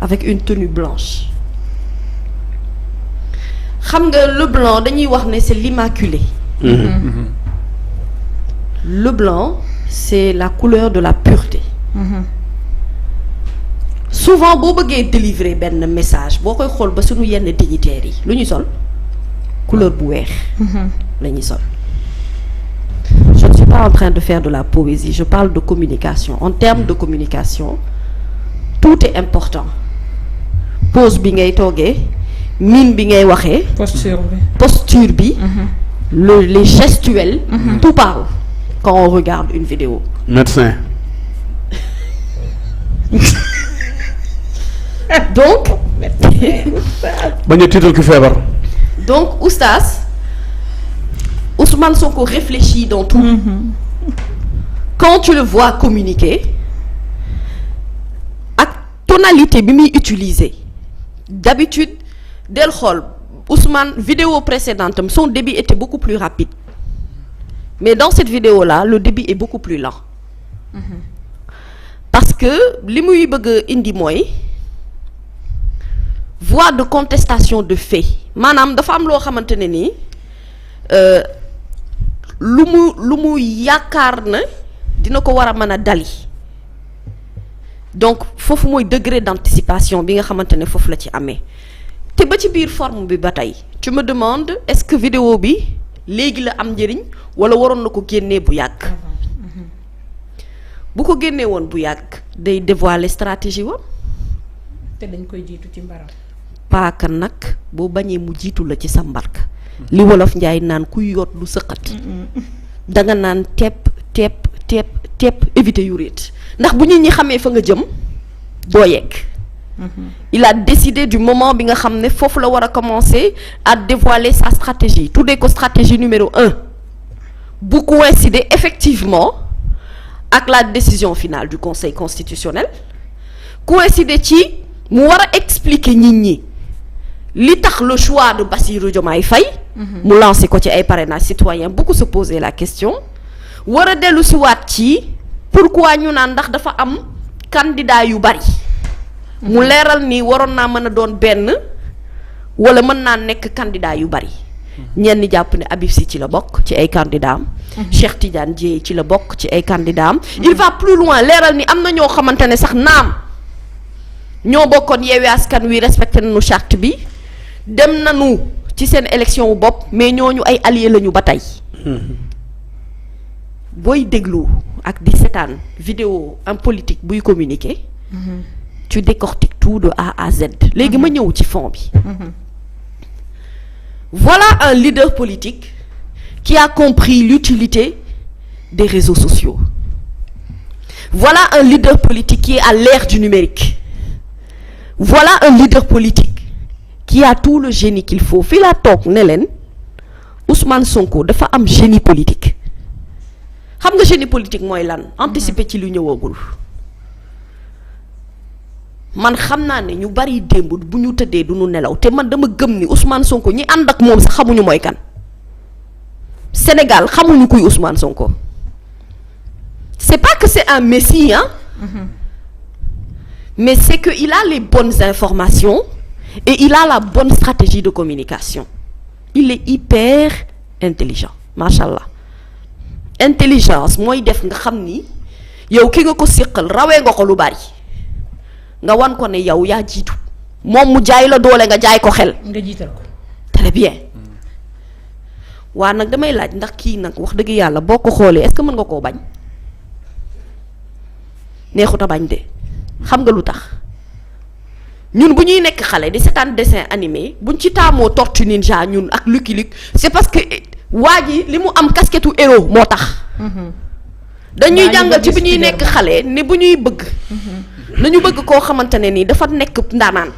avec une tenue blanche xam nga le blanc dañuy wax ne c'est l'immaculé. Le blanc c'est la couleur de la pureté. Souvent boo bëggee délivrer benn message boo koy xool ba suñu yenn dignitaires yi lu ñuy sol couleur bu weex la ñuy sol. Je ne suis pas en train de faire de la poésie, je parle de communication. En termes de communication, tout est important. Pose bi ngay toogee, mine bi ngay waxee, posture bi, les gestuels, tout parle quand on regarde une vidéo. Médecin. Donc, bañ a tiital ki feebar. Donc, oustaz, Ousmane Sonko réfléchit dans tout. Quand tu le vois communiquer, ak tonalité bi muy utiliser, d'habitude del xool Ousmane vidéo précédente son débit était beaucoup plus rapide. Mais dans cette vidéo-là, le débit est beaucoup plus lent. Parce que li muy bëgg indi mooy voie de contestation de fait maanaam dafa am loo xamante ne nii lu mu yaakaar na dina ko war a mën a dali donc foofu mooy degré d'anticipation bi nga xamante ne foofu la ci amee te ba ci biir forme bi ba tey tu me demandes est-ce que vidéo bi léegi la am njëriñ wala waroon na ko génnee bu yàgg bu ko génnee woon bu yàgg day dévoiler stratégie woon te dañ koy jiitu ci mbaram paaka nag boo bañee mu jiitu la ci sa mbarka li wolof njaay naan kuy yoot lu sëqat danga naan tepp éviter yu réet ndax bu nit ñi xamee fa nga jëm doo yegg il a décidé du moment bi nga xam ne foofu la war a commencer à dévoiler sa stratégie tuddee ko stratégie numéro 1 bu coïncider effectivement ak la décision finale du Conseil constitutionnel coïncider ci mu war a expliquer nit ñi li tax le choix de Bassirou Diomaye Faye mu lancé ko ci ay parrainage citoyen beaucoup se poser la question war a dellu si waat ci pourquoi ñu naan ndax dafa am candidat yu bari mu leeral ni waroon naa mën a doon benn wala mën naa nekk candidat yu bari ñenn jàpp ne Habib Sy ci la bokk ci ay candidat am Cheikh Tidiane Dièye ci la bokk ci ay candidat am il va plus loin leeral ni am na ñoo xamante ne sax naam ñoo bokkoon Yewwi Askan Wi respecté nañu charte bi dem nañu ci seen élection wu bopp mais ñooñu ay alliés lañu ba tey booy déglu ak di seetaan vidéo en politique buy communiquer tu décortiques tout de A à Z léegi ma ñëw ci fond bi voilà un leader politique qui a compris l'utilité des réseaux sociaux voilà un leader politique qui est à l'ère du numérique voilà un leader politique qui a tout le génie qu'il faut fii laa toog ne leen Ousmane Sonko dafa am génie politique xam nga génie politique mooy lan anticiper ci lu ñëwagul man xam naa ne ñu bari démb bu ñu tëddee du ñu nelaw te man dama gëm ni Ousmane Sonko ñi ànd ak moom sax xamuñu mooy kan Sénégal xamuñu kuy Ousmane Sonko c'est pas que c'est un messie hein mais c'est que il a les bonnes informations et il a la bonne stratégie de communication il est hyper intelligent machallah intelligence mooy def nga xam ni yow ki nga ko siqal rawee nga ko lu bari nga wan ko ne yow yaa jiitu moom mu jaay la doole nga jaay ko xel nga jiital ko très bien waa nag damay laaj ndax kii nag wax dëgg yàlla boo ko xoolee est-ce que mën nga koo bañ neexut a bañ de xam nga lu tax ñun bu ñuy nekk xale di seetaan dessin animé buñ ci taamoo Tortue Ninja ñun ak Lucky Luke c'est parce que waa ji li mu am casquette u héros moo tax dañuy jàngal ci bu ñuy nekk xale ne bu ñuy bëgg nañu bëgg koo xamante ne nii dafa nekk ndaanaan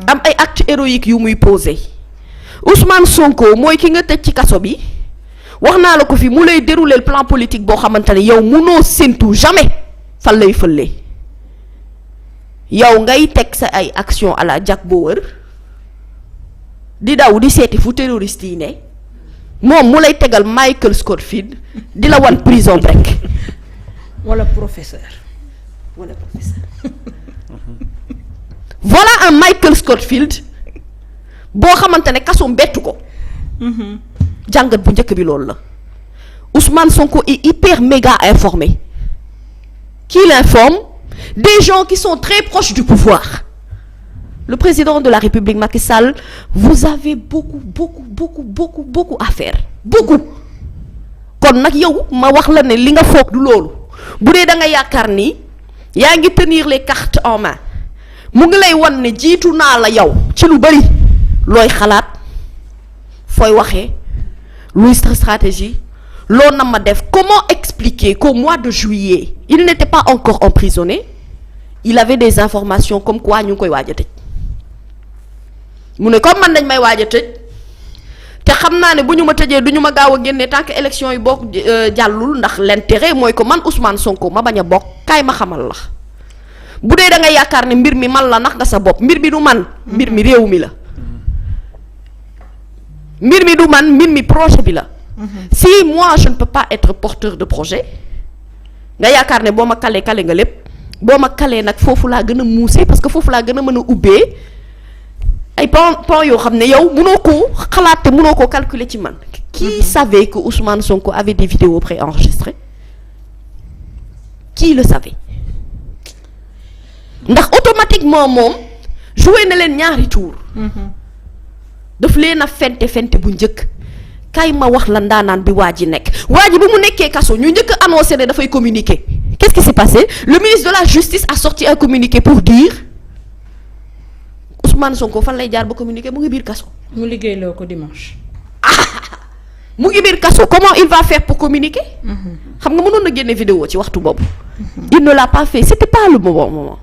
am ay actes héroïques yu muy posé Ousmane Sonko mooy ki nga tëj ci kaso bi wax naa la ko fi mu lay dérouler le plan politique boo xamante ne yow munoo séntu jamais fan lay fëlee yow ngay teg sa ay action à la Jack Bauer di daw di seeti fu terroriste yi ne moom mu lay tegal Michael Scofield di la wan prison break wala professeur un Michael Scofield boo xamante ne kaso bettu ko. jàngat bu njëkk bi loolu la Ousmane Sonko est hyper méga informé. Qui l'informe? Des gens qui sont très proches du pouvoir. Le président de la République Macky Sall, vous avez beaucoup à faire. Beaucoup. Kon nag yow ma wax la ne li nga foog du loolu bu dee da nga yaakaar ni yaa ngi tenir les cartes en main mu ngi lay wan ne jiitu naa la yow ci lu bari looy xalaat fooy waxee luy stratégie loo na ma def. Comment expliquer qu'au mois de juillet il n'était pas encore emprisonné, il avait des informations comme quoi ñu ngi koy waaj a tëj mu ne comme man dañ may waaj a tëj te xam naa ne bu ñu ma tëjee du ñu ma gaaw a génne tant que élection yi bokk jàllul ndax l'intérêt mooy que man Ousmane Sonko ma bañ a bokk kaay ma xamal la bu dee da nga yaakaar ne mbir mi man la nax nga sa bopp mbir mi du man mbir mi réew mi la mbir mi du man mbir mi projet bi la. Si moi je ne peux pas être porteur de projet nga yaakaar ne boo ma kale nga lépp boo ma kalee nag foofu laa gën a muusee parce que foofu laa gën a mën a ubbee ay pan yoo xam ne yow mënoo koo xalaat te mënoo koo calculer ci man. Qui savait que Ousmane Sonko avait des vidéos préenregistrées? Qui le savait? Ndax automatiquement moom joué na leen ñaari tour daf leen a fente bu njëkk. Kay ma wax la ndaanaan bi waa ji nekk waa ji bi mu nekkee kaso ñu njëkk a annoncé ne dafay communiquer. Qu'est-ce qui s'est passé? Le ministre de la Justice a sorti un communiqué pour dire Ousmane Sonko fan lay jaar ba communiquer mu ngi biir kaso. mu liggéeyloo ko dimanche. mu ngi biir kaso comment il va faire pour communiquer? xam nga mënoon na génne vidéo ci waxtu boobu. Il ne l'a pas fait, c'était pas le bon moment.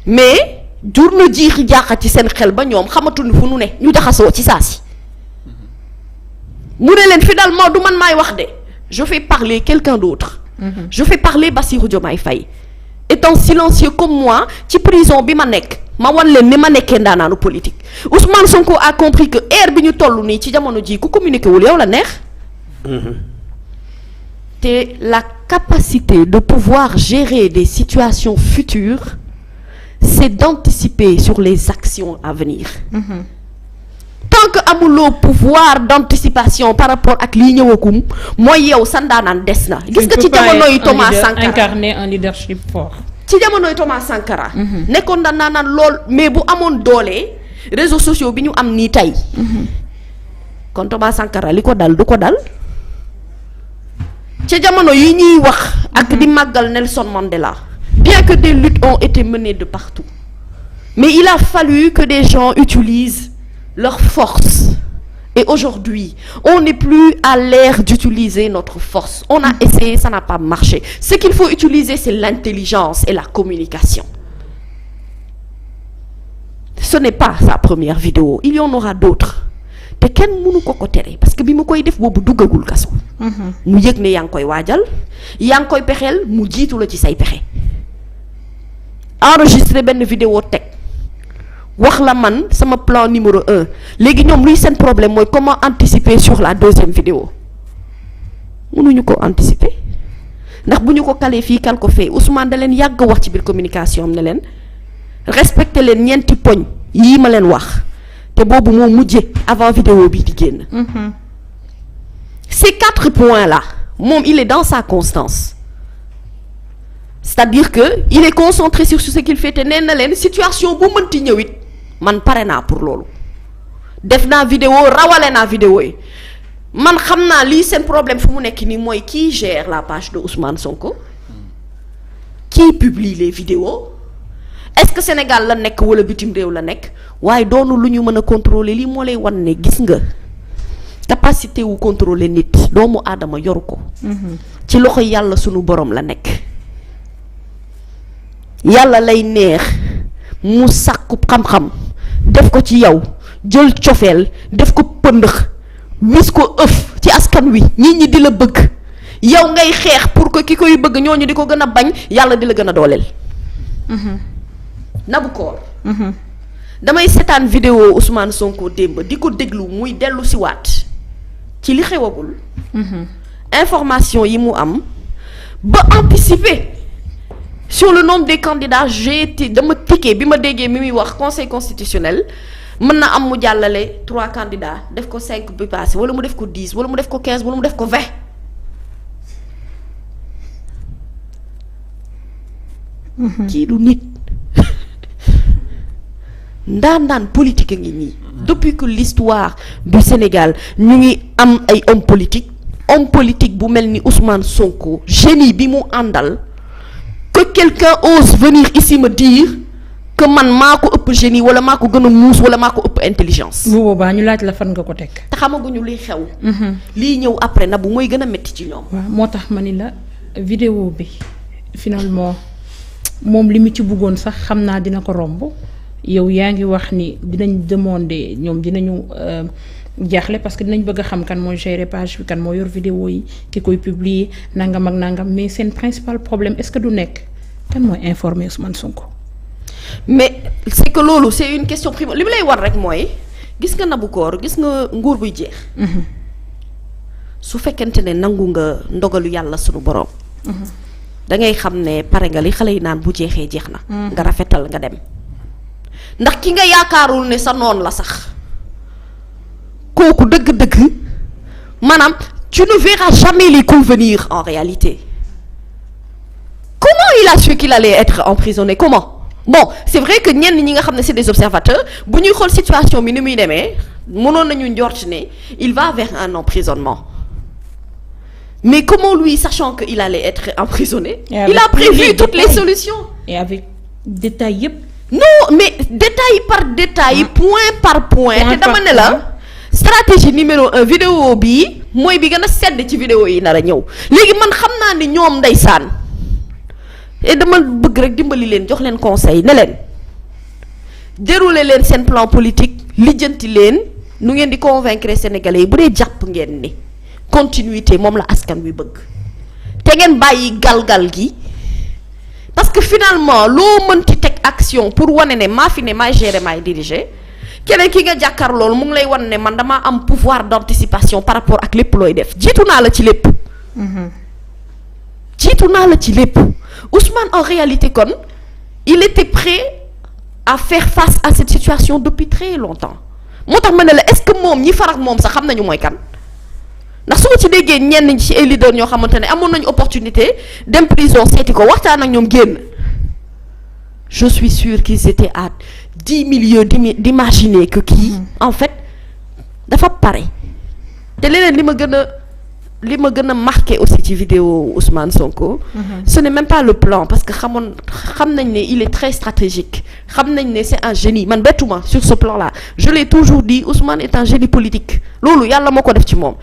Mais jur na jiixi jaaxa ci seen xel ba ñoom xamatuñu fu nu ne ñu jaxasoo ci saa si. mu ne leen finalement du man maay wax de je fais parler quelqu'un d'autre. Je fais parler Bassirou Diomaye Faye. Étant silencieux comme moi ci prison bi ma nekk ma wan leen ni ma nekkee ndaanaanu politique Ousmane Sonko a compris que ère bi ñu toll nii ci jamono ji ku communiqué wul yow la neex. te la capacité de pouvoir gérer des situations futures c'est d'anticiper sur les actions à venir. Tant que amuloo pouvoir d'anticipation par rapport ak lii ñëwagum mooy yow sa ndaanaan des na. gis nga ci jamonoy Thomas Sankara incarner un leadership fort. ci jamonoy Thomas Sankara. nekkoon ndaanaan lool mais bu amoon doole réseaux sociaux bi ñu am nii tey. kon Thomas Sankara li ko dal du ko dal. ci jamono yi ñuy wax. ak di màggal Nelson Mandela. bien que des luttes ont été menées de partout mais il a fallu que des gens utilisent leur force. Et aujourd'hui, on n'est plus à l'ère d'utiliser notre force. On a essayé, ça n'a pas marché. Ce qu'il faut utiliser, c'est l'intelligence et la communication. Ce n'est pas sa première vidéo. Il y en aura d'autres. te kenn mënu ko tere parce que bi mu koy def boobu duggagul kaso. mu yëg ne yaa ngi koy waajal yaa ngi koy pexeel mu jiitu la ci say pexe. enregistré benn vidéo teg wax la man sama plan numéro 1 léegi ñoom luy seen problème mooy comment anticiper sur la deuxième vidéo mënuñu ko anticiper ndax bu ñu ko kalee fii kal ko fee Ousmane da leen yàgg wax ci biir communication am ne leen respecté leen ñeenti poñ yii ma leen wax te boobu moo mujje avant vidéo bi di génn. Ces 4 points là moom il est dans sa constance. C'est-à-dire que il est concentré sur ce qu'il fait te nee na leen situation bu mënti ñëw it man pare naa pour loolu def naa vidéo rawale naa vidéo yi man xam naa lii seen problème fu mu nekk nii mooy qui gère la page de Ousmane Sonko qui publie les vidéos est-ce que Sénégal la nekk wala bitim réew la nekk waaye doonu lu ñu mën a contrôler lii moo lay wan ne gis nga capacité wu contrôler nit doomu aadama yoru ko ci loxo yàlla sunu borom la nekk. yàlla lay neex mu sàkku xam-xam def ko ci yow jël cofeel def ko pëndëx wis ko ëf ci askan wi nit ñi di la bëgg yow ngay xeex pour que ki koy bëgg ñooñu di ko gën a bañ yàlla di la gën a dooleel. Nabukoor. damay seetaan vidéo Ousmane Sonko démb di ko déglu muy dellu si waat ci li xewagul. information yi mu am ba anticiper. sur le nombre des candidats j'ai été dama tiqué bi ma déggee mi muy wax conseil constitutionnel mën na am mu jàllale 3 candidats def ko 5 bi passé wala mu def ko 10 wala mu def ko 15 wala mu def ko 20. kii du nit. ndaandaan politique a ngi nii. depuis que l'histoire du Sénégal ñu ngi am ay homme politique bu mel ni Ousmane Sonko génie bi mu àndal que quelqu'un ose venir ici me dire que man maa ko ëpp génie wala maa ko gën a muus wala maa ko ëpp intelligence. bu boobaa ñu laaj la fan nga ko teg. te xamaguñu liy xew. lii ñëw après na bu mooy gën a métti ci ñoom. waaw moo tax ma ni la vidéo bi finalement moom li mu ci bëggoon sax xam naa dina ko romb. yow yaa ngi wax ni dinañ demander ñoom dinañu jaaxle parce que dinañ bëgg a xam kan mooy gérer page bi kan moo yor vidéo yi ki koy publier nangam ak nangam mais seen principal problème est-ce que du nekk kan mooy informer Ousmane Sonko. mais c'est que loolu c'est une question primordiale li mu lay war rek mooy gis nga Nabou Cor gis nga nguur buy jeex. su fekkente ne nangu nga ndogalu yàlla sunu borom. da ngay xam ne pare nga li xale yi naan bu jeexee jeex na. nga rafetal nga dem. ndax ki nga yaakaarul ne sa noon la sax kooku dëgg-dëgg maanaam tu ne verras jamais les coups venir en réalité. Comment il a su qu'il allait être emprisonné comment? Bon c'est vrai que ñenn ñi nga xam ne c'est des observateurs bu ñuy xool situation bi ni muy demee mënoon nañu njort ne il va vers un emprisonnement mais comment lui sachant que il allait être emprisonné il a prévu toutes les solutions et avec détail yépp. non mais détail par détail point par point te dama ne la stratégie numéro 1 vidéo bii mooy bi gën a sedd ci vidéo yi nar a ñëw léegi man xam naa ni ñoom ndeysaan et dama bëgg rek dimbali leen jox leen conseil ne leen dérouler leen seen plan politique lijjanti leen nu ngeen di convaincre sénégalais yi bu dee jàpp ngeen ni continuité moom la askan wi bëgg te ngeen bàyyi galgal gi parce que finalement loo mënti teg action pour wane ne maa fi ne maay gérer maay diriger keneen ki nga jàkkaar loolu mu ngi lay wan ne man damaa am pouvoir d'anticipation par rapport ak lépp looy def jiitu naa la ci lépp. jiitu naa la ci lépp Ousmane en réalité kon il était prêt à faire face à cette situation depuis très longtemps moo tax ma ne la est-ce que moom ñi farak moom sax xam nañu mooy kan. ndax su ma ci déggee ñenn ci ay leaders ñoo xamante ne amoon nañu opportunité dem prison seeti ko waxtaan ak ñoom génn je suis sûre qu'ils étaient à 10 millions d'imaginer que kii en fait dafa pare te leneen li ma gën a marqué aussi ci vidéo Ousmane Sonko ce n'est même pas le plan parce que xam nañ ne il est très stratégique xam nañ ne c'est un génie man bettuma sur ce plan là je l'ai toujours dit Ousmane est un génie politique loolu yàlla moo ko def ci moom.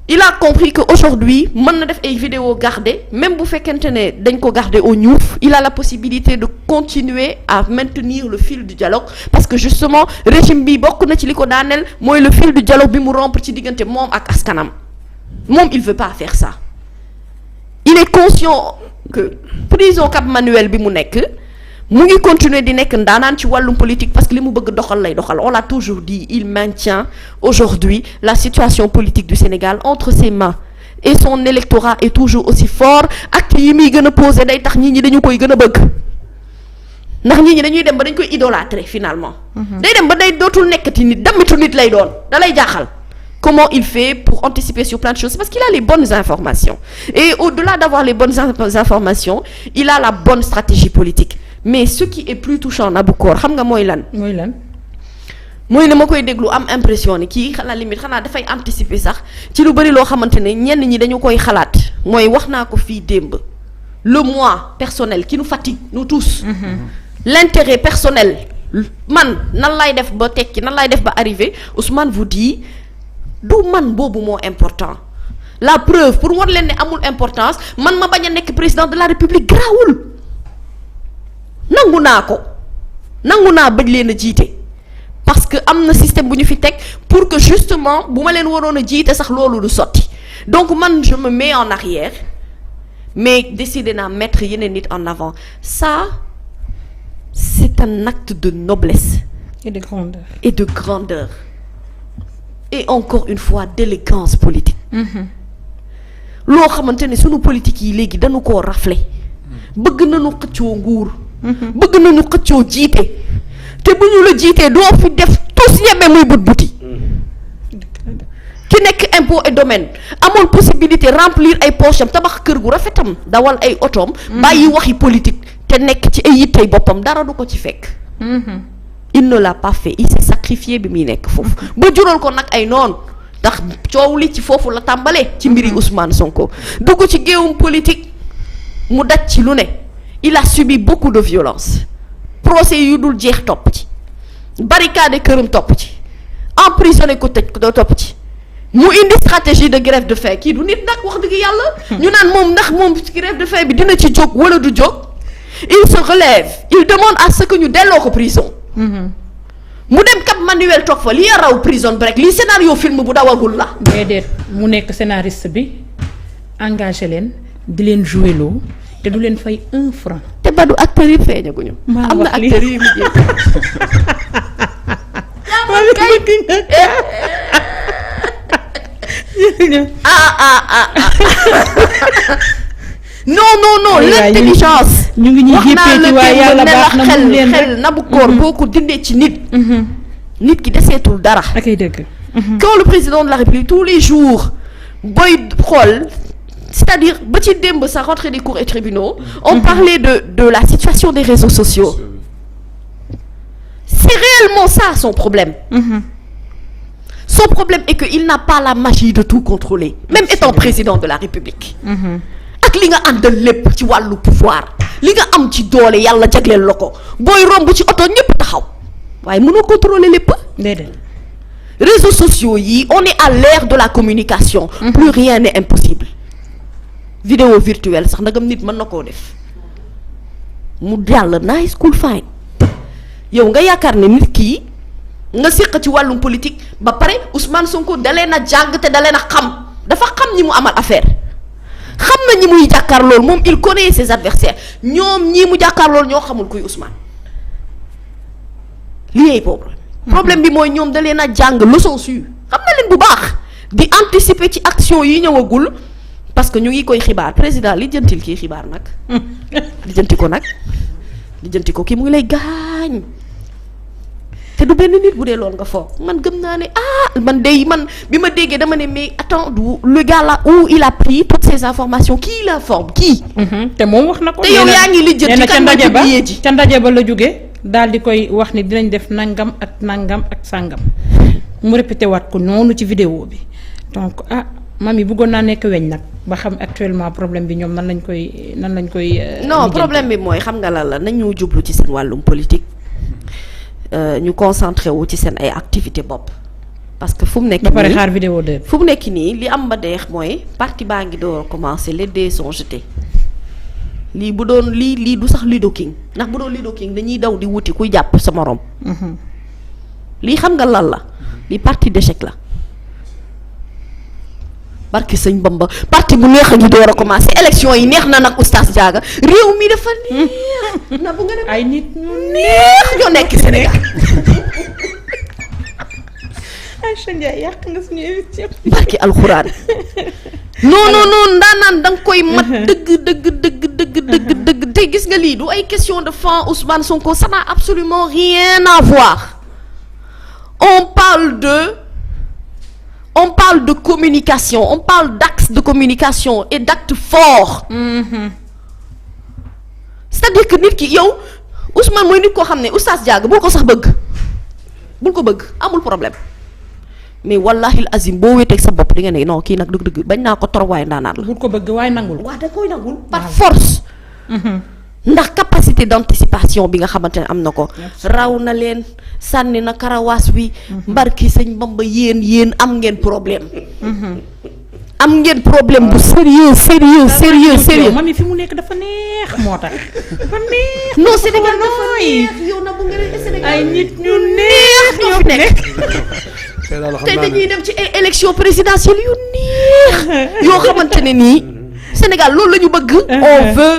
Il a compris que aujourd'hui mën na def ay vidéos gardées même bu fekkente ne dañ ko garder au ñuuf il a la possibilité de continuer à maintenir le fil du dialogue parce que justement régime bi bokk na ci li ko daaneel mooy le fil du dialogue bi mu rompre ci diggante moom ak askanam moom il veut pas faire ça il est conscient que prison Cap Manuel bi mu nekk mu ngi continuer di nekk ndaanaan ci wàllum politique parce que li mu bëgg doxal lay doxal on l'a toujours dit il maintient aujourd'hui la situation politique du Sénégal entre ses mains et son électorat est toujours aussi fort acte yi muy gën a poser day tax nit ñi dañu koy gën a bëgg ndax nit ñi dañuy dem ba dañ koy idolâtrer finalement day dem ba day dootul nekkati nit damitu nit lay doon da lay jaaxal comment il fait pour anticiper sur plein de choses parce qu'il a les bonnes informations et au-delà d'avoir les bonnes informations il a la bonne stratégie politique mais ce qui est plus touchant Nabou Cor xam nga mooy lan. mooy lan. mooy ne ma koy déglu am impression ni kii xanaa limite xanaa dafay anticiper sax ci lu bari loo xamante ne ñenn ñi dañu koy xalaat mooy wax naa ko fii démb le moi personnel qui nous fatigue nous tous. L'intérêt personnel man nan lay def ba tekki nan lay def ba arrivé Ousmane vous dit du man boobu moo important la preuve pour war leen ne amul importance man ma bañ a nekk président de la République grawul nangu naa bëgg leen a jiite parce que am na système bu ñu fi teg pour que justement bu ma leen waroon a jiite sax loolu du sotti donc man je me mets en arrière mais décider naa mettre yeneen nit en avant ça c'est un acte de noblesse et de grandeur et encore une fois d'élégance politique loo xamante ne sunu politique yi léegi dañu koo rafler bëgg nañu xëccoo nguur. bëgg nañu xëccoo jiite. te bu ñu la jiitee doo fi def tus ñebe muy buti. ki nekk impôt et domaine amoon possibilité remplir ay poche am tabax kër gu rafetam dawal ay otoom. bàyyi waxi politique te nekk ci ay yittey boppam dara du ko ci fekk. il ne l'a pas fait il s'est sacrifié bi muy nekk foofu ba jural ko nag ay noon ndax coow li ci foofu la tàmbalee ci mbiri Ousmane Sonko dugg ci géewum politique mu daj ci lu ne il a subi beaucoup de violence procès yu dul jeex topp ci barricade këram topp ci emprisonné ko tëj ko topp ci mu indi stratégie de grève de faim kii du nit nag wax dëgg yàlla ñu naan moom ndax moom grève de faim bi dina ci jóg wala du jóg il se relève il demande à ce que ñu delloo ko prison mu dem Cap Manuel toog fa li raw prison break lii scénario film bu dawagul la. déedéet mu nekk scénariste bi engagé leen di leen joué loo te du leen fay 1 franc. te ba du acteurs yi feeñaguñu. am na acteurs yi mujjee. non l'intelligence. ñu ngi ñuy jéppee ci waaye yàlla baax na mu leen xel nabu koor boo ko dindee ci nit. nit ki deseetul dara. akay dëgg. quand le président de la République tous les jours booy xool c'est-à-dire ba ci démb sa rentrée des cours et tribunaux. on parlait de la situation des réseaux sociaux. c'est réellement ça son problème. Son problème est que il n'a pas la magie de tout contrôler même étant président de la République. ak li nga àndal lépp ci wàllu pouvoir li nga am ci doole yàlla jagleel la ko booy romb ci oto ñëpp taxaw waaye mënoo contrôler lépp. déedéet. réseaux sociaux yi on est à l'ère de la communication. plus rien n'est impossible. vidéo virtuelle sax ndagam nit mën na koo def mu jàll nice cool fine yow nga yaakaar ne nit kii nga séq ci wàllum politique ba pare Ousmane Sonko dalee na jàng te dalee na xam dafa xam ñi mu amal affaire. xam na ñi muy jàkkaar lool moom il connaît ses adversaires ñoom ñii mu jàkkaar lool ñoo xamul kuy Ousmane lii ay problème bi mooy ñoom da leen a jàng leçon su xam na leen bu baax di anticiper ci action yi ñëwagul parce que ñu ngi koy xibaar président li jëntil kii xibaar nag li jënti ko nag li jënti ko kii mu ngi lay gaañ te du benn nit bu dee loolu nga foog man gëm naa ne man bi ma déggee dama ne mais attends le gars là où il a pris toutes ces informations qui l'informe qui. te moom wax na ko. te yow yaa ngi lijjanti kan nga jubbiee ji ca ndaje ba la jógee daal di koy wax ni dinañ def nangam ak nangam ak sàngam mu répété waat ko noonu ci vidéo bi donc mami bëggoon naa nekk weñ nag ba xam actuellement problème bi ñoom nan lañ koy. non problème bi mooy xam nga la nañu jublu ci seen wàllum politique. ñu concentré wu ci seen ay activité bopp parce que fu mu nekk nii ba pare xaar vidéo de fu mu nekk nii li am ba deex mooy parti baa ngi door a commencé les dés sont jetés lii bu doon lii du sax Ludo King ndax bu doon Ludo King dañuy daw di wuti kuy jàpp sa morom. lii xam nga lan la lii parti d'échec la barki sëñ Bamba parti bu neex a ngi door a commencé élection yi neex na nag oustaz Diaga réew mi dafa neex na bu nga dem ay nit ñu neex ñoo nekk Sénégal. Aïcha Ndiaye yàq nga suñu émission. barki alxuraan non ndaanaan da nga koy mat dëgg te gis nga lii du ay question de fan Ousmane Sonko ça n'a absolument rien à voir on parle de communication on parle d'axes de communication et d'actes forts. c'est-à-dire que nit ki yow Ousmane mooy nit koo xam ne oustaz Diaga bul ko sax bëgg bul ko bëgg amul problème mais wallahi azim boo wéeteeg sa bopp di nga ne non kii nag dëgg-dëgg bañ naa ko torop waaye ndaanaan la. bul ko bëgg waaye nangul. waaw da koy nangul par force. ndax capacité d'anticipation bi nga xamante ne am na ko. raw na leen sànni na karawaas wi. mbarki sëñ Bamba yéen am ngeen problème. am ngeen problème bu sérieux. mami fi mu nekk dafa neex moo tax. dafa neex. non Sénégal dafa neex yow na bu ngeen Sénégal ay nit ñu neex ñoo fi nekk. te dañuy dem ci ay élection présidentielle yu neex yoo xamante ne nii Sénégal loolu la ñu bëgg. on veut